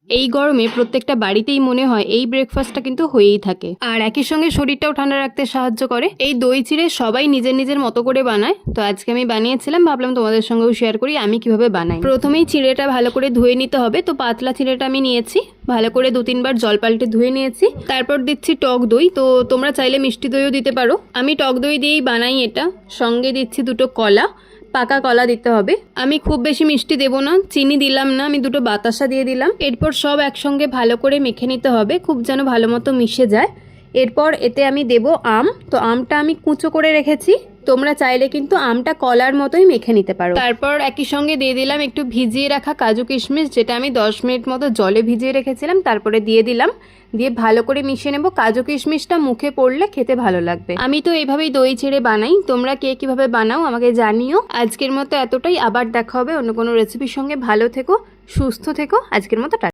এই গরমে প্রত্যেকটা বাড়িতেই মনে হয় এই ব্রেকফাস্টটা কিন্তু হয়েই থাকে, আর একই সঙ্গে শরীরটাও ঠান্ডা রাখতে সাহায্য করে। এই দই চিড়ে সবাই নিজের নিজের মতো করে বানায়, তো আজকে আমি বানিয়েছিলাম, ভাবলাম তোমাদের সঙ্গেও শেয়ার করি আমি কিভাবে বানাই। প্রথমেই চিড়েটা ভালো করে ধুয়ে নিতে হবে। তো পাতলা চিড়েটা আমি নিয়েছি, ভালো করে 2-3 বার জল পাল্টে ধুয়ে নিয়েছি। তারপর দিচ্ছি টক দই, তো তোমরা চাইলে মিষ্টি দইও দিতে পারো, আমি টক দই দিয়েই বানাই এটা। সঙ্গে দিচ্ছি 2টো কলা, পাকা কলা দিতে হবে। আমি খুব বেশি মিষ্টি দেবো না, চিনি দিলাম না, আমি 2টো বাতাসা দিয়ে দিলাম। এরপর সব একসঙ্গে ভালো করে মেখে নিতে হবে, খুব যেন ভালো মতো মিশে যায়। এরপর এতে আমি দেব আম, তো আমটা আমি কুচো করে রেখেছি, তোমরা চাইলে কিন্তু আমটা কলার মতোই মেখে নিতে পারো। তারপর একই সঙ্গে দিয়ে দিলাম একটু ভিজিয়ে রাখা কাজু কিশমিশ, যেটা আমি 10 মিনিট মতো জলে ভিজিয়ে রেখেছিলাম, তারপরে দিয়ে দিলাম। দিয়ে ভালো করে মিশিয়ে নেব। কাজু কিশমিশটা মুখে পড়লে খেতে ভালো লাগবে। আমি তো এইভাবেই দই চিড়ে বানাই, তোমরা কে কিভাবে বানাও আমাকে জানিও। আজকের মতো এতটাই, আবার দেখা হবে অন্য কোনো রেসিপির সঙ্গে। ভালো থেকো, সুস্থ থেকো, আজকের মতো টাটা।